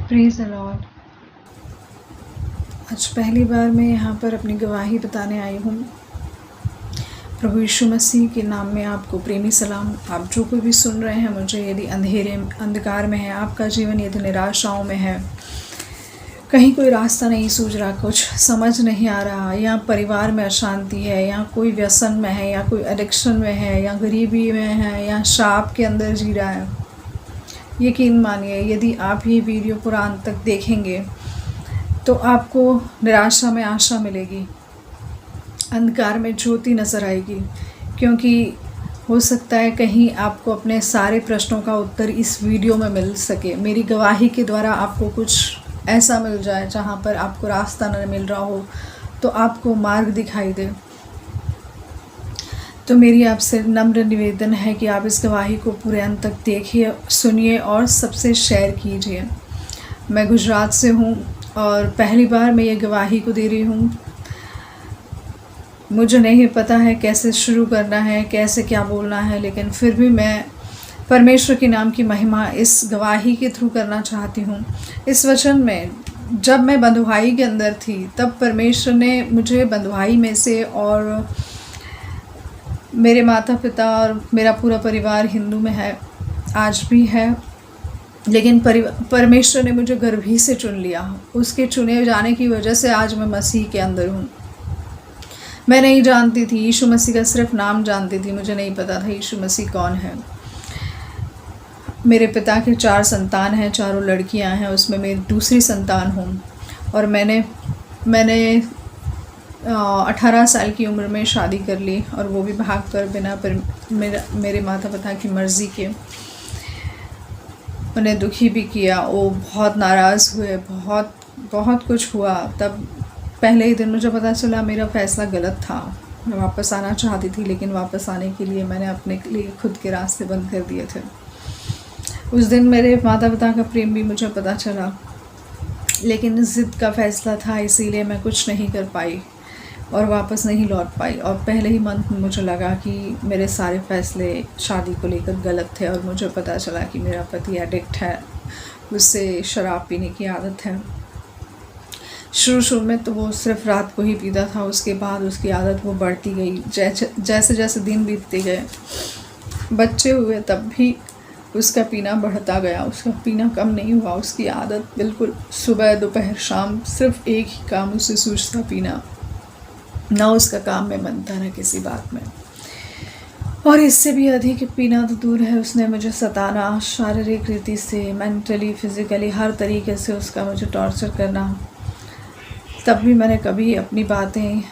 Praise the Lord. आज पहली बार मैं यहाँ पर अपनी गवाही बताने आई हूँ। प्रभु यीशु मसीह के नाम में आपको प्रेमी सलाम। आप जो कोई भी सुन रहे हैं मुझे, यदि अंधकार में है आपका जीवन, यदि निराशाओं में है, कहीं कोई रास्ता नहीं सूझ रहा, कुछ समझ नहीं आ रहा, या परिवार में अशांति है, या कोई व्यसन में है, या कोई एडिक्शन में है, या गरीबी में है, या शाप के अंदर जी रहा है, यकीन मानिए यदि आप ये वीडियो पूरा अंत तक देखेंगे तो आपको निराशा में आशा मिलेगी, अंधकार में ज्योति नज़र आएगी। क्योंकि हो सकता है कहीं आपको अपने सारे प्रश्नों का उत्तर इस वीडियो में मिल सके। मेरी गवाही के द्वारा आपको कुछ ऐसा मिल जाए जहाँ पर आपको रास्ता न मिल रहा हो तो आपको मार्ग दिखाई दे। तो मेरी आपसे नम्र निवेदन है कि आप इस गवाही को पूरे अंत तक देखिए, सुनिए और सबसे शेयर कीजिए। मैं गुजरात से हूँ और पहली बार मैं ये गवाही को दे रही हूँ। मुझे नहीं पता है कैसे शुरू करना है, कैसे क्या बोलना है, लेकिन फिर भी मैं परमेश्वर के नाम की महिमा इस गवाही के थ्रू करना चाहती हूँ। इस वचन में जब मैं बंधुआई के अंदर थी तब परमेश्वर ने मुझे बंधुआई में से, और मेरे माता पिता और मेरा पूरा परिवार हिंदू में है, आज भी है, लेकिन परमेश्वर ने मुझे गर्भ ही से चुन लिया। उसके चुने जाने की वजह से आज मैं मसीह के अंदर हूँ। मैं नहीं जानती थी, यीशु मसीह का सिर्फ नाम जानती थी, मुझे नहीं पता था यीशु मसीह कौन है। मेरे पिता के 4 संतान हैं, चारों लड़कियां हैं, उसमें मेरी दूसरी संतान हूँ। और मैंने 18 साल की उम्र में शादी कर ली, और वो भी भाग कर, बिना मेरे माता पिता की मर्ज़ी के। उन्हें दुखी भी किया, वो बहुत नाराज़ हुए, बहुत कुछ हुआ। तब पहले ही दिन मुझे पता चला मेरा फ़ैसला गलत था। मैं वापस आना चाहती थी, लेकिन वापस आने के लिए मैंने अपने लिए खुद के रास्ते बंद कर दिए थे। उस दिन मेरे माता पिता का प्रेम भी मुझे पता चला, लेकिन ज़िद का फ़ैसला था, इसीलिए मैं कुछ नहीं कर पाई और वापस नहीं लौट पाई। और पहले ही मंथ में मुझे लगा कि मेरे सारे फ़ैसले शादी को लेकर गलत थे, और मुझे पता चला कि मेरा पति एडिक्ट है, उससे शराब पीने की आदत है। शुरू में तो वो सिर्फ रात को ही पीता था, उसके बाद उसकी आदत वो बढ़ती गई। जैसे जैसे दिन बीतते गए, बच्चे हुए, तब भी उसका पीना बढ़ता गया, उसका पीना कम नहीं हुआ। उसकी आदत बिल्कुल सुबह दोपहर शाम सिर्फ एक ही काम उसे सूझता, पीना। ना उसका काम में मन था, ना किसी बात में। और इससे भी अधिक पीना तो दूर है, उसने मुझे सताना, शारीरिक रीति से, मेंटली, फिज़िकली, हर तरीके से उसका मुझे टॉर्चर करना। तब भी मैंने कभी अपनी बातें,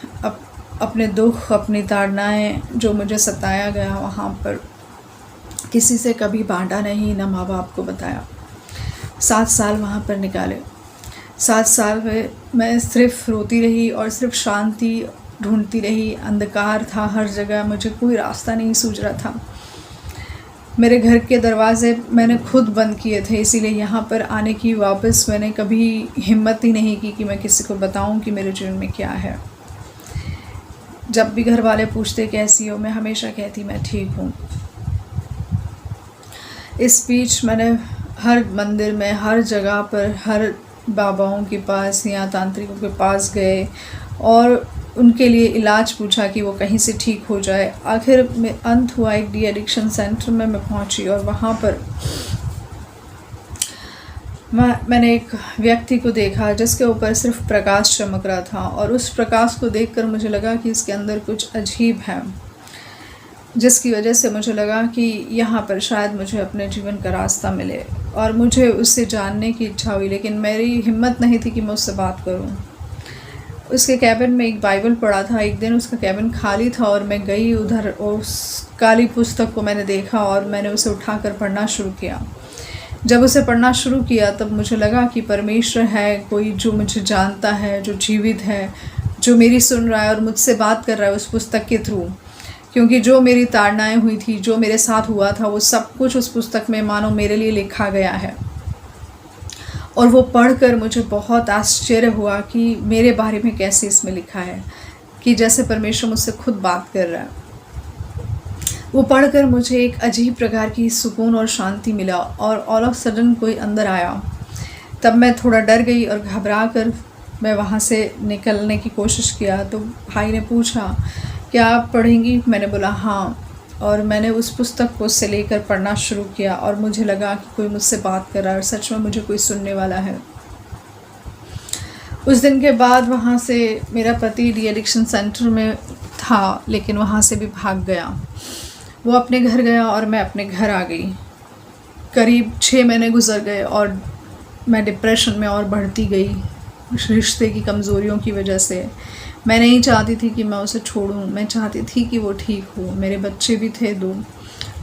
अपने दुख, अपनी ताड़नाएँ जो मुझे सताया गया वहाँ पर किसी से कभी बांटा नहीं, ना माँ बाप को बताया। 7 साल वहाँ पर निकाले। 7 साल में मैं सिर्फ रोती रही और सिर्फ शांति ढूंढती रही। अंधकार था हर जगह, मुझे कोई रास्ता नहीं सूझ रहा था। मेरे घर के दरवाज़े मैंने खुद बंद किए थे, इसीलिए यहाँ पर आने की वापस मैंने कभी हिम्मत ही नहीं की कि मैं किसी को बताऊँ कि मेरे जीवन में क्या है। जब भी घर वाले पूछते कैसी हो, मैं हमेशा कहती मैं ठीक हूँ। इस बीच मैंने हर मंदिर में, हर जगह पर, हर बाबाओं के पास या तांत्रिकों के पास गए और उनके लिए इलाज पूछा कि वो कहीं से ठीक हो जाए। आखिर में अंत हुआ, एक डी एडिक्शन सेंटर में मैं पहुंची, और वहाँ पर मैंने एक व्यक्ति को देखा जिसके ऊपर सिर्फ प्रकाश चमक रहा था, और उस प्रकाश को देखकर मुझे लगा कि इसके अंदर कुछ अजीब है, जिसकी वजह से मुझे लगा कि यहाँ पर शायद मुझे अपने जीवन का रास्ता मिले, और मुझे उससे जानने की इच्छा हुई, लेकिन मेरी हिम्मत नहीं थी कि मैं उससे बात करूँ। उसके कैबिन में एक बाइबल पड़ा था। एक दिन उसका कैबिन खाली था और मैं गई उधर, उस काली पुस्तक को मैंने देखा और मैंने उसे उठाकर पढ़ना शुरू किया। जब उसे पढ़ना शुरू किया तब मुझे लगा कि परमेश्वर है कोई जो मुझे जानता है, जो जीवित है, जो मेरी सुन रहा है और मुझसे बात कर रहा है उस पुस्तक के थ्रू। क्योंकि जो मेरी ताड़नाएं हुई थी, जो मेरे साथ हुआ था, वो सब कुछ उस पुस्तक में मानो मेरे लिए लिखा गया है। और वो पढ़कर मुझे बहुत आश्चर्य हुआ कि मेरे बारे में कैसे इसमें लिखा है, कि जैसे परमेश्वर मुझसे खुद बात कर रहा है। वो पढ़कर मुझे एक अजीब प्रकार की सुकून और शांति मिला, और ऑल ऑफ सडन कोई अंदर आया। तब मैं थोड़ा डर गई और घबरा कर मैं वहाँ से निकलने की कोशिश किया। तो भाई ने पूछा, क्या आप पढ़ेंगी? मैंने बोला हाँ। और मैंने उस पुस्तक को से लेकर पढ़ना शुरू किया और मुझे लगा कि कोई मुझसे बात कर रहा है और सच में मुझे कोई सुनने वाला है। उस दिन के बाद वहाँ से मेरा पति डी एडिक्शन सेंटर में था, लेकिन वहाँ से भी भाग गया। वो अपने घर गया और मैं अपने घर आ गई। करीब 6 महीने गुजर गए और मैं डिप्रेशन में और बढ़ती गई रिश्ते की कमज़ोरियों की वजह से। मैं नहीं चाहती थी कि मैं उसे छोड़ूं, मैं चाहती थी कि वो ठीक हो। मेरे बच्चे भी थे 2,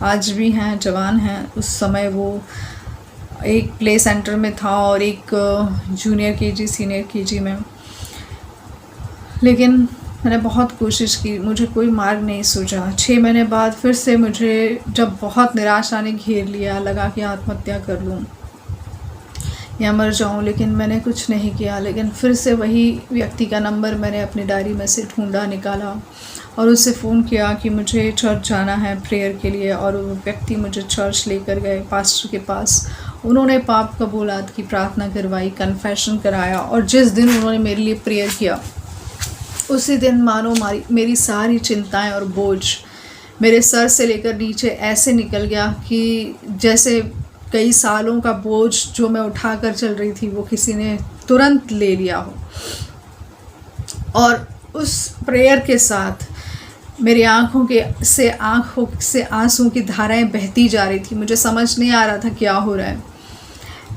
आज भी हैं, जवान हैं। उस समय वो एक प्ले सेंटर में था और एक जूनियर केजी सीनियर केजी में। लेकिन मैंने बहुत कोशिश की, मुझे कोई मार्ग नहीं सूझा। 6 महीने बाद फिर से मुझे जब बहुत निराशा ने घेर लिया, लगा कि आत्महत्या कर लूँ या मर जाऊं, लेकिन मैंने कुछ नहीं किया। लेकिन फिर से वही व्यक्ति का नंबर मैंने अपनी डायरी में से ढूंढा, निकाला और उससे फ़ोन किया कि मुझे चर्च जाना है प्रेयर के लिए। और वो व्यक्ति मुझे चर्च लेकर गए पास्टर के पास। उन्होंने पाप कबूलात की प्रार्थना करवाई, कन्फेशन कराया और जिस दिन उन्होंने मेरे लिए प्रेयर किया उसी दिन मानो मेरी सारी चिंताएं और बोझ मेरे सर से लेकर नीचे ऐसे निकल गया कि जैसे कई सालों का बोझ जो मैं उठा कर चल रही थी वो किसी ने तुरंत ले लिया हो। और उस प्रेयर के साथ मेरी आँखों से आंसू की धाराएं बहती जा रही थी। मुझे समझ नहीं आ रहा था क्या हो रहा है,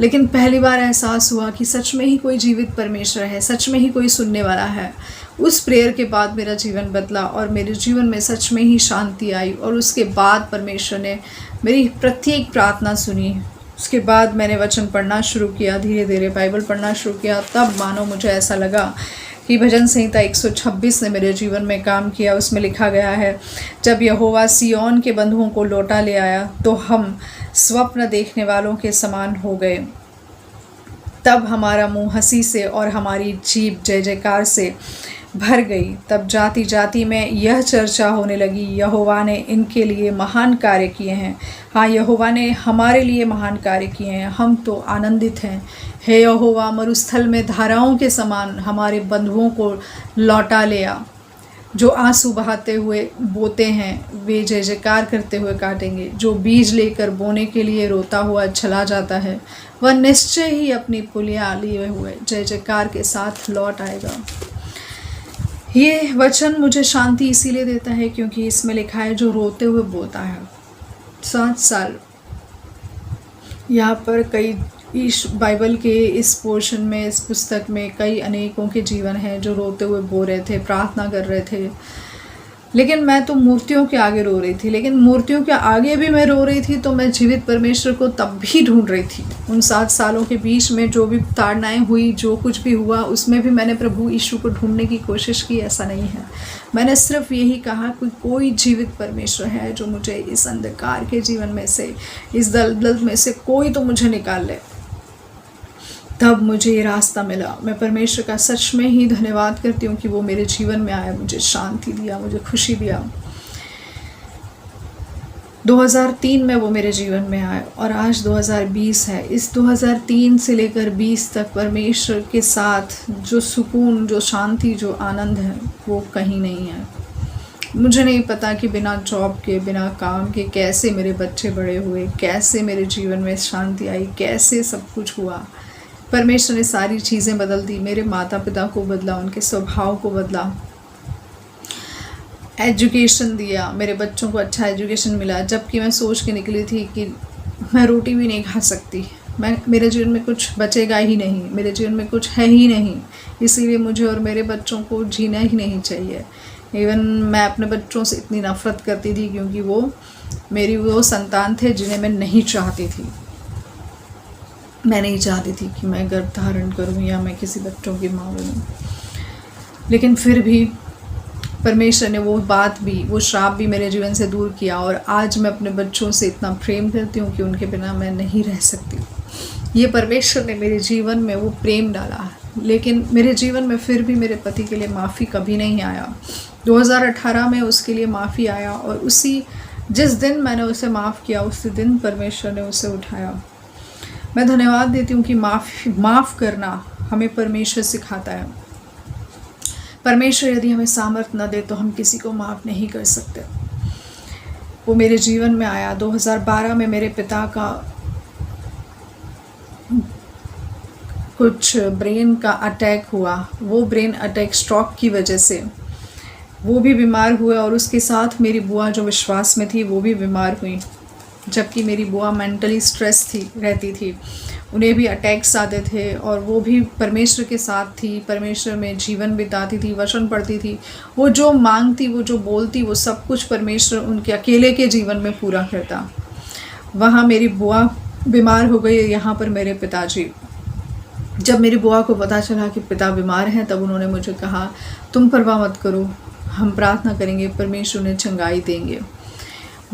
लेकिन पहली बार एहसास हुआ कि सच में ही कोई जीवित परमेश्वर है, सच में ही कोई सुनने वाला है। उस प्रेयर के बाद मेरा जीवन बदला और मेरे जीवन में सच में ही शांति आई। और उसके बाद परमेश्वर ने मेरी प्रत्येक प्रार्थना सुनी। उसके बाद मैंने वचन पढ़ना शुरू किया, धीरे धीरे बाइबल पढ़ना शुरू किया। तब मानो मुझे ऐसा लगा कि भजन संहिता 126 ने मेरे जीवन में काम किया। उसमें लिखा गया है, जब यहोवा सिय्योन के बंधुओं को लौटा ले आया तो हम स्वप्न देखने वालों के समान हो गए। तब हमारा मुंह हंसी से और हमारी जीभ जय जयकार से भर गई। तब जाति जाति में यह चर्चा होने लगी, यहोवा ने इनके लिए महान कार्य किए हैं। हाँ, यहोवा ने हमारे लिए महान कार्य किए हैं, हम तो आनंदित हैं। हे यहोवा, मरुस्थल में धाराओं के समान हमारे बंधुओं को लौटा ले आ। जो आंसू बहाते हुए बोते हैं वे जय जयकार करते हुए काटेंगे। जो बीज लेकर बोने के लिए रोता हुआ चला जाता है वह निश्चय ही अपनी पुलियाँ लिए हुए जय जयकार के साथ लौट आएगा। ये वचन मुझे शांति इसीलिए देता है क्योंकि इसमें लिखा है, जो रोते हुए बोता है। 7 साल यहाँ पर कई इस बाइबल के इस पोर्शन में, इस पुस्तक में कई अनेकों के जीवन हैं जो रोते हुए बो रहे थे, प्रार्थना कर रहे थे। लेकिन मैं तो मूर्तियों के आगे रो रही थी। लेकिन मूर्तियों के आगे भी मैं रो रही थी तो मैं जीवित परमेश्वर को तब भी ढूंढ रही थी। उन 7 सालों के बीच में जो भी ताड़नाएं हुई, जो कुछ भी हुआ, उसमें भी मैंने प्रभु यीशु को ढूंढने की कोशिश की। ऐसा नहीं है, मैंने सिर्फ यही कहा कि कोई जीवित परमेश्वर है जो मुझे इस अंधकार के जीवन में से, इस दलदल में से कोई तो मुझे निकाल ले। तब मुझे ये रास्ता मिला। मैं परमेश्वर का सच में ही धन्यवाद करती हूँ कि वो मेरे जीवन में आया, मुझे शांति दिया, मुझे खुशी दिया। 2003 में वो मेरे जीवन में आया और आज 2020 है। इस 2003 से लेकर 20 तक परमेश्वर के साथ जो सुकून, जो शांति, जो आनंद है वो कहीं नहीं है। मुझे नहीं पता कि बिना जॉब के, बिना काम के कैसे मेरे बच्चे बड़े हुए, कैसे मेरे जीवन में शांति आई, कैसे सब कुछ हुआ। परमेश्वर ने सारी चीज़ें बदल दी। मेरे माता पिता को बदला, उनके स्वभाव को बदला, एजुकेशन दिया, मेरे बच्चों को अच्छा एजुकेशन मिला। जबकि मैं सोच के निकली थी कि मैं रोटी भी नहीं खा सकती, मेरे जीवन में कुछ बचेगा ही नहीं, मेरे जीवन में कुछ है ही नहीं, इसीलिए मुझे और मेरे बच्चों को जीना ही नहीं चाहिए। इवन मैं अपने बच्चों से इतनी नफ़रत करती थी क्योंकि वो मेरी वो संतान थे जिन्हें मैं नहीं चाहती थी। मैं नहीं चाहती थी कि मैं गर्भ धारण करूं या मैं किसी बच्चों की माँ बनूं। लेकिन फिर भी परमेश्वर ने वो बात भी, वो श्राप भी मेरे जीवन से दूर किया और आज मैं अपने बच्चों से इतना प्रेम करती हूँ कि उनके बिना मैं नहीं रह सकती। ये परमेश्वर ने मेरे जीवन में वो प्रेम डाला। लेकिन मेरे जीवन में फिर भी मेरे पति के लिए माफ़ी कभी नहीं आया। 2018 में उसके लिए माफ़ी आया और जिस दिन मैंने उसे माफ़ किया उसी दिन परमेश्वर ने उसे उठाया। मैं धन्यवाद देती हूँ कि माफ़ करना हमें परमेश्वर सिखाता है। परमेश्वर यदि हमें सामर्थ्य न दे तो हम किसी को माफ़ नहीं कर सकते। वो मेरे जीवन में आया 2012 में। मेरे पिता का कुछ ब्रेन का अटैक हुआ। वो ब्रेन अटैक स्ट्रोक की वजह से वो भी बीमार हुए और उसके साथ मेरी बुआ जो विश्वास में थी वो भी बीमार हुई। जबकि मेरी बुआ मेंटली स्ट्रेस रहती थी, उन्हें भी अटैक्स आते थे और वो भी परमेश्वर के साथ थी, परमेश्वर में जीवन बिताती थी, वचन पढ़ती थी। वो जो मांगती, वो जो बोलती, वो सब कुछ परमेश्वर उनके अकेले के जीवन में पूरा करता। वहाँ मेरी बुआ बीमार हो गई, यहाँ पर मेरे पिताजी। जब मेरी बुआ को पता चला कि पिता बीमार हैं तब उन्होंने मुझे कहा, तुम परवाह मत करो, हम प्रार्थना करेंगे, परमेश्वर उन्हें चंगाई देंगे।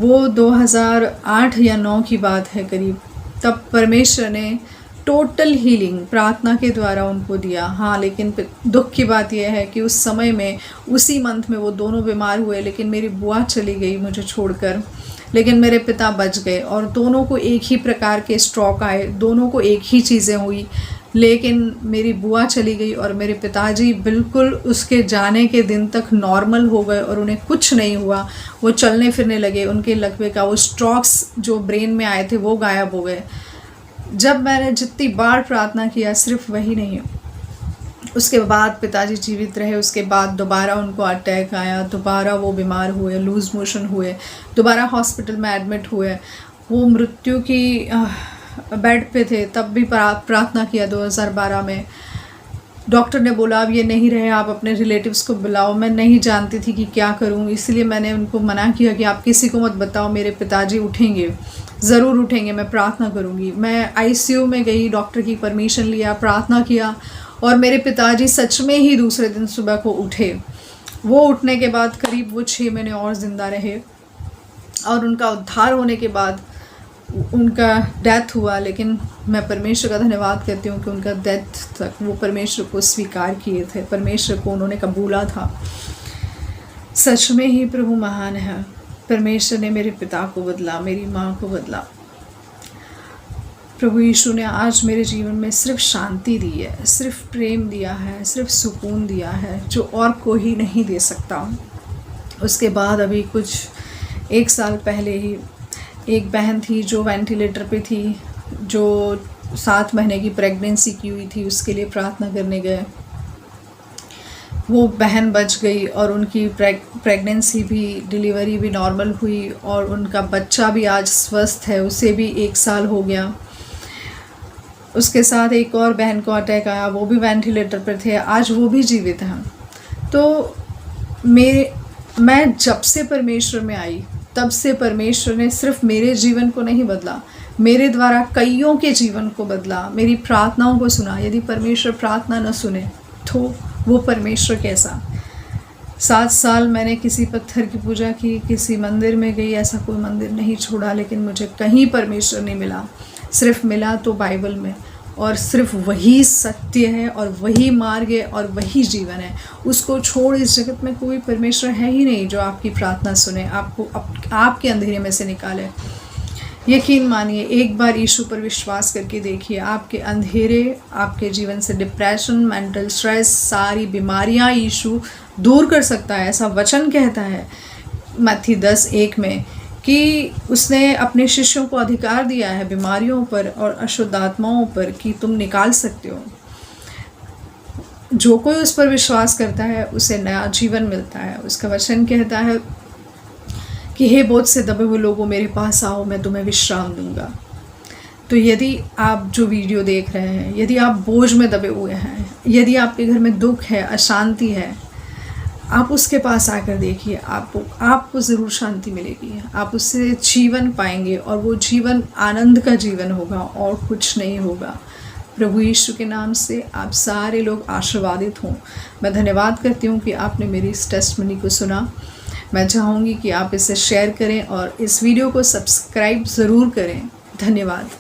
वो 2008 या 9 की बात है करीब। तब परमेश्वर ने टोटल हीलिंग प्रार्थना के द्वारा उनको दिया। हाँ, लेकिन दुख की बात यह है कि उस समय में, उसी मंथ में वो दोनों बीमार हुए, लेकिन मेरी बुआ चली गई मुझे छोड़कर, लेकिन मेरे पिता बच गए। और दोनों को एक ही प्रकार के स्ट्रोक आए, दोनों को एक ही चीज़ें हुई, लेकिन मेरी बुआ चली गई और मेरे पिताजी बिल्कुल उसके जाने के दिन तक नॉर्मल हो गए और उन्हें कुछ नहीं हुआ। वो चलने फिरने लगे, उनके लकवे का वो स्ट्रोक्स जो ब्रेन में आए थे वो गायब हो गए। जब मैंने जितनी बार प्रार्थना किया, सिर्फ वही नहीं, उसके बाद पिताजी जीवित रहे। उसके बाद दोबारा उनको अटैक आया, दोबारा वो बीमार हुए, लूज़ मोशन हुए, दोबारा हॉस्पिटल में एडमिट हुए। वो मृत्यु की बेड पे थे, तब भी प्रार्थना किया 2012 में। डॉक्टर ने बोला अब ये नहीं रहे, आप अपने रिलेटिव्स को बुलाओ। मैं नहीं जानती थी कि क्या करूं, इसलिए मैंने उनको मना किया कि आप किसी को मत बताओ, मेरे पिताजी उठेंगे, ज़रूर उठेंगे, मैं प्रार्थना करूंगी। मैं आईसीयू में गई, डॉक्टर की परमिशन लिया, प्रार्थना किया और मेरे पिताजी सच में ही दूसरे दिन सुबह को उठे। वो उठने के बाद करीब वो 6 महीने और ज़िंदा रहे और उनका उद्धार होने के बाद उनका डेथ हुआ। लेकिन मैं परमेश्वर का धन्यवाद करती हूँ कि उनका डेथ तक वो परमेश्वर को स्वीकार किए थे, परमेश्वर को उन्होंने कबूला था। सच में ही प्रभु महान है। परमेश्वर ने मेरे पिता को बदला, मेरी माँ को बदला। प्रभु यीशु ने आज मेरे जीवन में सिर्फ शांति दी है, सिर्फ प्रेम दिया है, सिर्फ सुकून दिया है जो और कोई नहीं दे सकता। उसके बाद अभी कुछ 1 साल पहले ही एक बहन थी जो वेंटिलेटर पे थी, जो 7 महीने की प्रेगनेंसी की हुई थी, उसके लिए प्रार्थना करने गए। वो बहन बच गई और उनकी प्रेगनेंसी भी, डिलीवरी भी नॉर्मल हुई और उनका बच्चा भी आज स्वस्थ है, उसे भी 1 साल हो गया। उसके साथ एक और बहन को अटैक आया, वो भी वेंटिलेटर पर थे, आज वो भी जीवित हैं। तो मैं जब से परमेश्वर में आई तब से परमेश्वर ने सिर्फ मेरे जीवन को नहीं बदला, मेरे द्वारा कईयों के जीवन को बदला, मेरी प्रार्थनाओं को सुना। यदि परमेश्वर प्रार्थना न सुने तो वो परमेश्वर कैसा। 7 साल मैंने किसी पत्थर की पूजा की, किसी मंदिर में गई, ऐसा कोई मंदिर नहीं छोड़ा, लेकिन मुझे कहीं परमेश्वर नहीं मिला। सिर्फ मिला तो बाइबल में, और सिर्फ वही सत्य है और वही मार्ग है और वही जीवन है। उसको छोड़ इस जगत में कोई परमेश्वर है ही नहीं जो आपकी प्रार्थना सुने, आपको आपके अंधेरे में से निकाले। यकीन मानिए, एक बार यीशु पर विश्वास करके देखिए, आपके अंधेरे, आपके जीवन से डिप्रेशन, मेंटल स्ट्रेस, सारी बीमारियां यीशु दूर कर सकता है। ऐसा वचन कहता है मत्ती 10:1 में कि उसने अपने शिष्यों को अधिकार दिया है बीमारियों पर और अशुद्ध आत्माओं पर कि तुम निकाल सकते हो। जो कोई उस पर विश्वास करता है उसे नया जीवन मिलता है। उसका वचन कहता है कि हे बोझ से दबे हुए लोगों, मेरे पास आओ, मैं तुम्हें विश्राम दूंगा। तो यदि आप जो वीडियो देख रहे हैं, यदि आप बोझ में दबे हुए हैं, यदि आपके घर में दुख है, अशांति है, आप उसके पास आकर देखिए, आपको ज़रूर शांति मिलेगी। आप उससे जीवन पाएंगे और वो जीवन आनंद का जीवन होगा और कुछ नहीं होगा। प्रभु यीशु के नाम से आप सारे लोग आशीर्वादित हों। मैं धन्यवाद करती हूँ कि आपने मेरी इस टेस्टमनी को सुना। मैं चाहूँगी कि आप इसे शेयर करें और इस वीडियो को सब्सक्राइब ज़रूर करें। धन्यवाद।